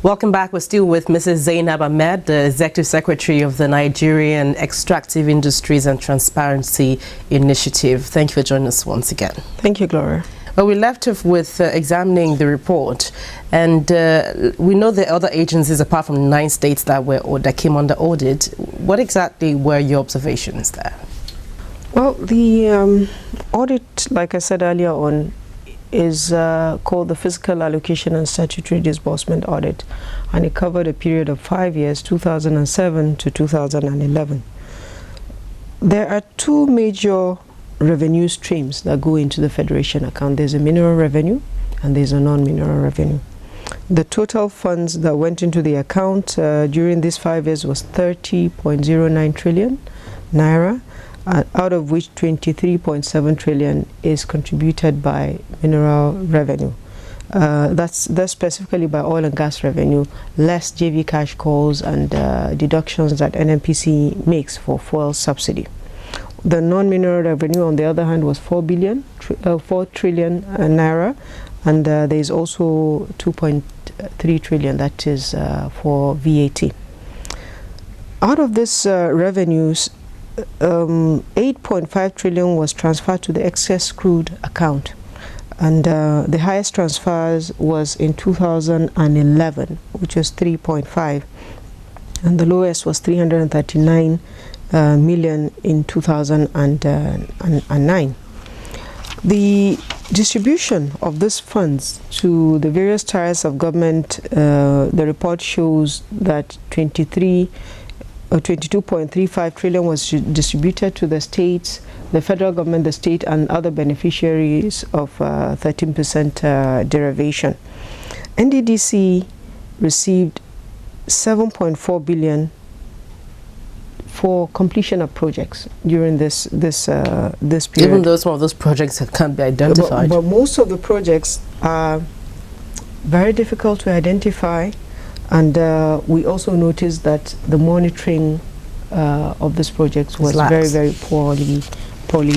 Welcome back. We're still with Mrs. Zainab Ahmed, the Executive Secretary of the Nigerian Extractive Industries and Transparency Initiative. Thank you for joining us once again. Thank you, Gloria. Well, we left off with examining the report, and we know the other agencies, apart from 9 states that came under audit. What exactly were your observations there? Well, the audit, like I said earlier on, is called the Fiscal Allocation and Statutory Disbursement Audit, and it covered a period of 5 years, 2007 to 2011. There are 2 major revenue streams that go into the Federation account. There's a mineral revenue and there's a non-mineral revenue. The total funds that went into the account during these 5 years was 30.09 trillion naira, out of which 23.7 trillion is contributed by mineral revenue. That's specifically by oil and gas revenue, less JV cash calls and deductions that NNPC makes for fuel subsidy. The non-mineral revenue, on the other hand, was 4 trillion naira, and there is also 2.3 trillion that is for VAT. Out of this revenues, 8.5 trillion was transferred to the excess crude account, and the highest transfers was in 2011, which was 3.5, and the lowest was 339 million in 2009. The distribution of these funds to the various tiers of government, the report shows that 22.35 trillion was distributed to the states, the federal government, the state, and other beneficiaries of 13% derivation. NDDC received 7.4 billion for completion of projects during this period. Even though some of those projects can't be identified. But most of the projects are very difficult to identify. And we also noticed that the monitoring of this project was very, very poorly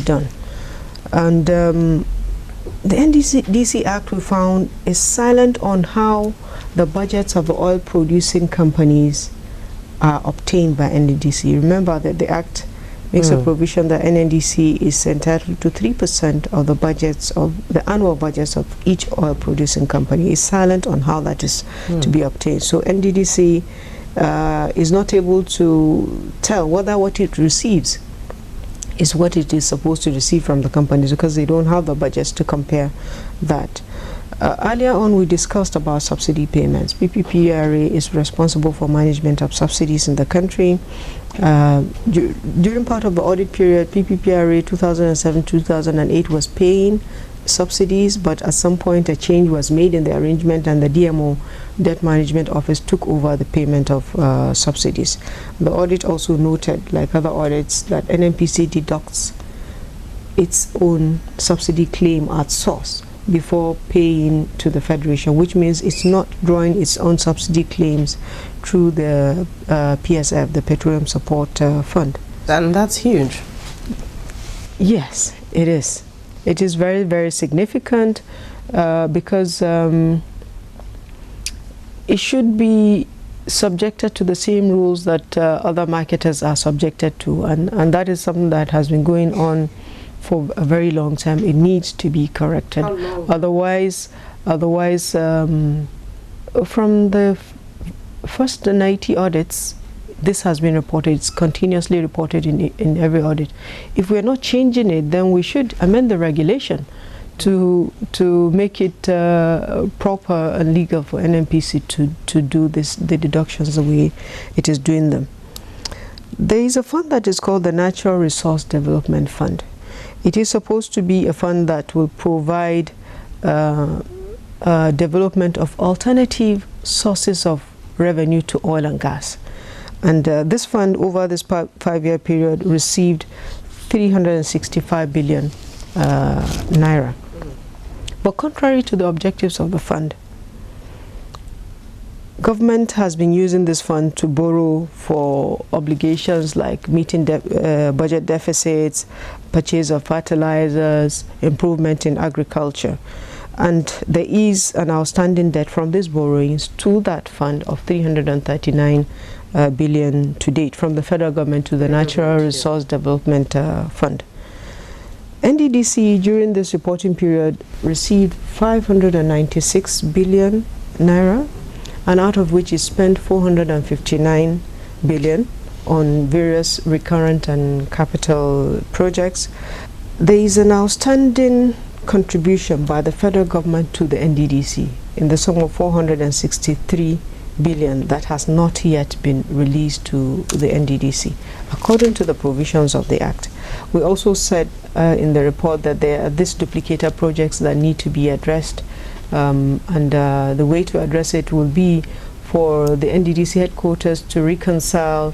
done. And the NDC Act, we found, is silent on how the budgets of the oil-producing companies are obtained by NDC. Remember that the Act makes a provision that NNDC is entitled to 3% of the budgets of the annual budgets of each oil-producing company. Is silent on how that is to be obtained. So NDDC is not able to tell whether what it receives is what it is supposed to receive from the companies, because they don't have the budgets to compare that. Earlier on, we discussed about subsidy payments. PPPRA is responsible for management of subsidies in the country. During part of the audit period, PPPRA 2007-2008 was paying subsidies, but at some point a change was made in the arrangement, and the DMO, Debt Management Office, took over the payment of subsidies. The audit also noted, like other audits, that NNPC deducts its own subsidy claim at source before paying to the Federation, which means it's not drawing its own subsidy claims through the PSF, the Petroleum Support Fund. And that's huge. Yes, it is. It is very, very significant because it should be subjected to the same rules that other marketers are subjected to, and that is something that has been going on for a very long time. It needs to be corrected. Otherwise, from the first NEITI audits, this has been reported. It's continuously reported in every audit. If we're not changing it, then we should amend the regulation to make it proper and legal for NNPC to do the deductions the way it is doing them. There is a fund that is called the Natural Resource Development Fund. It is supposed to be a fund that will provide development of alternative sources of revenue to oil and gas. And this fund, over this 5-year period, received 365 billion naira. But contrary to the objectives of the fund, government has been using this fund to borrow for obligations like meeting budget deficits, purchase of fertilizers, improvement in agriculture. And there is an outstanding debt from these borrowings to that fund of 339 billion to date from the federal government to the Natural Resource Development Fund. NDDC during this reporting period received 596 billion naira, and out of which is spent 459 billion on various recurrent and capital projects. There is an outstanding contribution by the federal government to the NDDC in the sum of 463 billion that has not yet been released to the NDDC according to the provisions of the Act. We also said in the report that there are these duplicator projects that need to be addressed, and the way to address it will be for the NDDC headquarters to reconcile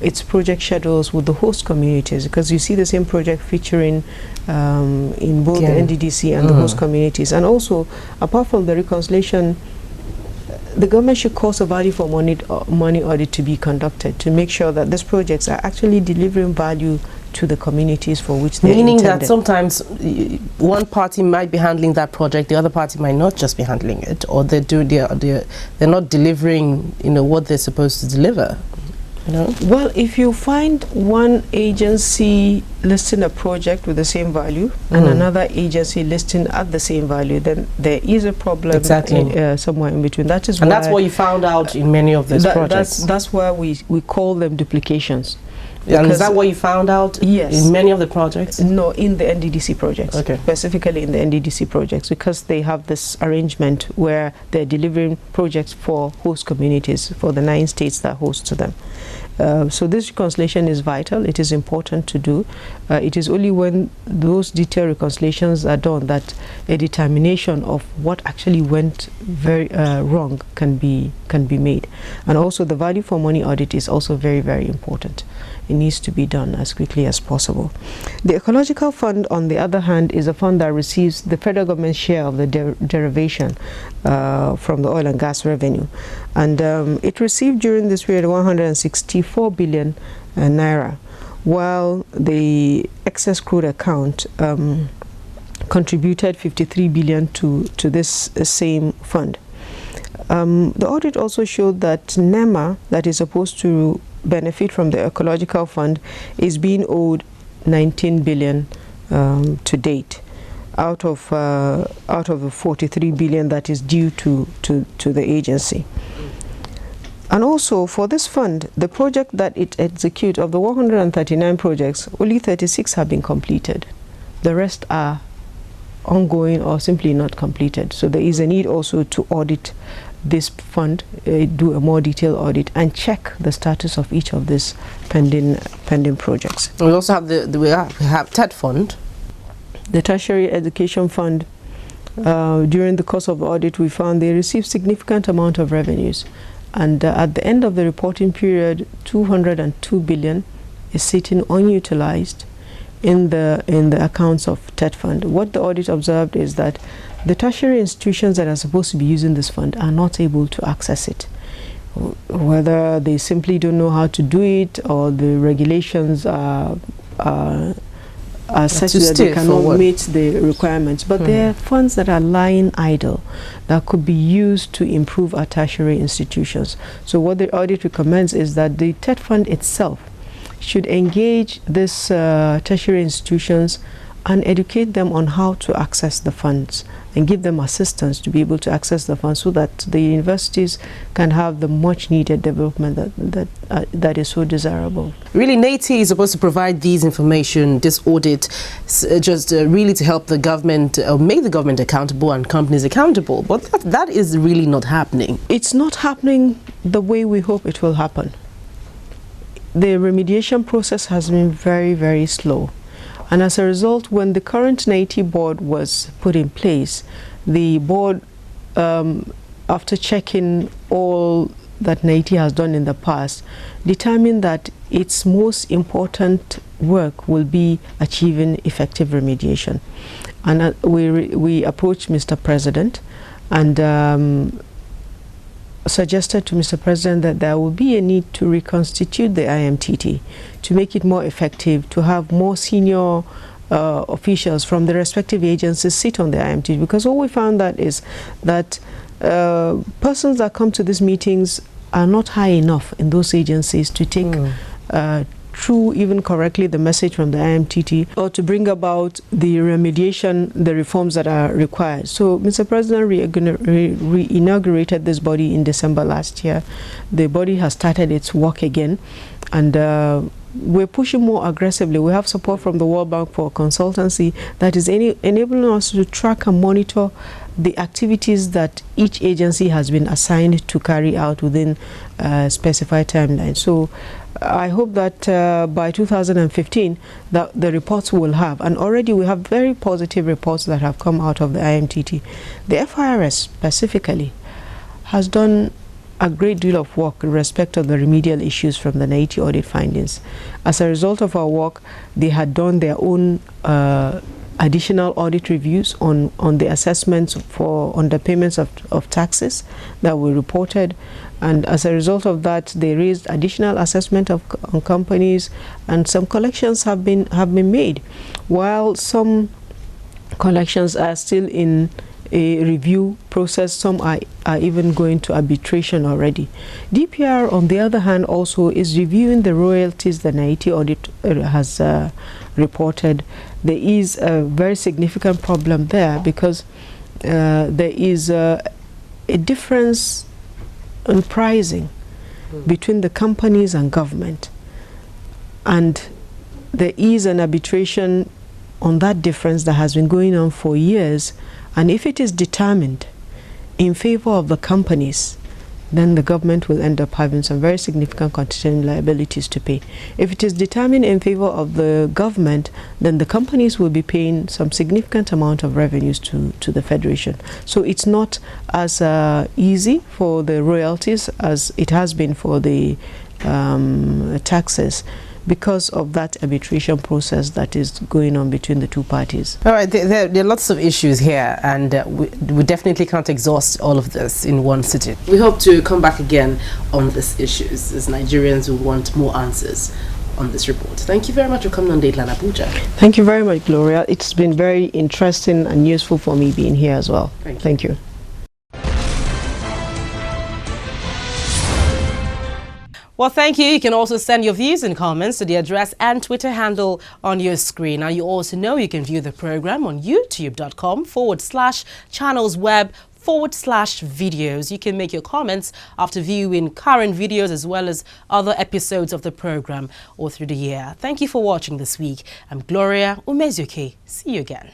its project schedules with the host communities, because you see the same project featuring in both the NDDC and the host communities. And also, apart from the reconciliation, the government should cause a value for money audit to be conducted to make sure that these projects are actually delivering value to the communities for which they're Meaning intended. that sometimes one party might be handling that project, the other party might not just be handling it, or they're not delivering, what they're supposed to deliver. Well, if you find one agency listing a project with the same value and another agency listing at the same value, then there is a problem somewhere in between. That is and that's what you found out in many of these projects. That's why we call them duplications. And is that what you found out in many of the projects? No, in the NDDC projects. Okay. Specifically in the NDDC projects, because they have this arrangement where they're delivering projects for host communities, for the 9 states that host to them. So this reconciliation is vital. It is important to do. It is only when those detailed reconciliations are done that a determination of what actually went very wrong can be made. And also the value for money audit is also very, very important. It needs to be done as quickly as possible. The Ecological Fund, on the other hand, is a fund that receives the federal government share of the derivation from the oil and gas revenue. And it received during this period 164 billion naira, while the excess crude account contributed 53 billion to this same fund. The audit also showed that NEMA, that is supposed to benefit from the Ecological Fund, is being owed 19 billion to date, out of the 43 billion that is due to the agency. And also for this fund, the project that it executes, of the 139 projects, only 36 have been completed. The rest are ongoing or simply not completed. So there is a need also to audit this fund, do a more detailed audit and check the status of each of these pending projects. We also have we have TED fund, the Tertiary Education Fund. During the course of the audit, we found they received significant amount of revenues, and at the end of the reporting period, 202 billion is sitting unutilized in the accounts of TED fund. What the audit observed is that the tertiary institutions that are supposed to be using this fund are not able to access it, whether they simply don't know how to do it, or the regulations are such that they cannot meet the requirements. But there are funds that are lying idle that could be used to improve our tertiary institutions. So what the audit recommends is that the TED fund itself should engage these tertiary institutions and educate them on how to access the funds and give them assistance to be able to access the funds, so that the universities can have the much needed development that is so desirable. Really, NEITI is supposed to provide these information, this audit, just really to help the government, make the government accountable and companies accountable, but that is really not happening. It's not happening the way we hope it will happen. The remediation process has been very, very slow. And as a result, when the current NEITI board was put in place, the board, after checking all that NEITI has done in the past, determined that its most important work will be achieving effective remediation. And we approached Mr. President and suggested to Mr. President that there will be a need to reconstitute the IMTT to make it more effective, to have more senior officials from the respective agencies sit on the IMT, because what we found that is that persons that come to these meetings are not high enough in those agencies to take true, even correctly, the message from the IMTT, or to bring about the remediation, the reforms that are required. So Mr. President re-inaugurated this body in December last year. The body has started its work again, and we're pushing more aggressively. We have support from the World Bank for consultancy that is enabling us to track and monitor the activities that each agency has been assigned to carry out within specified timelines. So I hope that by 2015 that the reports will have, and already we have very positive reports that have come out of the IMTT. The FIRS specifically has done a great deal of work in respect of the remedial issues from the NEITI audit findings. As a result of our work, they had done their own additional audit reviews on the assessments for underpayments of taxes that were reported, and as a result of that, they raised additional assessment on companies, and some collections have been made, while some collections are still in a review process. Some are even going to arbitration already. DPR, on the other hand, also is reviewing the royalties the NEITI audit has reported. There is a very significant problem there, because there is a difference in pricing between the companies and government, and there is an arbitration on that difference that has been going on for years. And if it is determined in favor of the companies, then the government will end up having some very significant contingent liabilities to pay. If it is determined in favor of the government, then the companies will be paying some significant amount of revenues to the Federation. So it's not as easy for the royalties as it has been for the taxes, because of that arbitration process that is going on between the two parties. All right, there are lots of issues here, and we definitely can't exhaust all of this in one sitting. We hope to come back again on these issues, as Nigerians will want more answers on this report. Thank you very much for coming on Dateline Abuja. Thank you very much, Gloria. It's been very interesting and useful for me being here as well. Thank you. Well, thank you. You can also send your views and comments to the address and Twitter handle on your screen. Now, you also know you can view the program on youtube.com/channelsweb/videos. You can make your comments after viewing current videos as well as other episodes of the program all through the year. Thank you for watching this week. I'm Gloria Umezuke. See you again.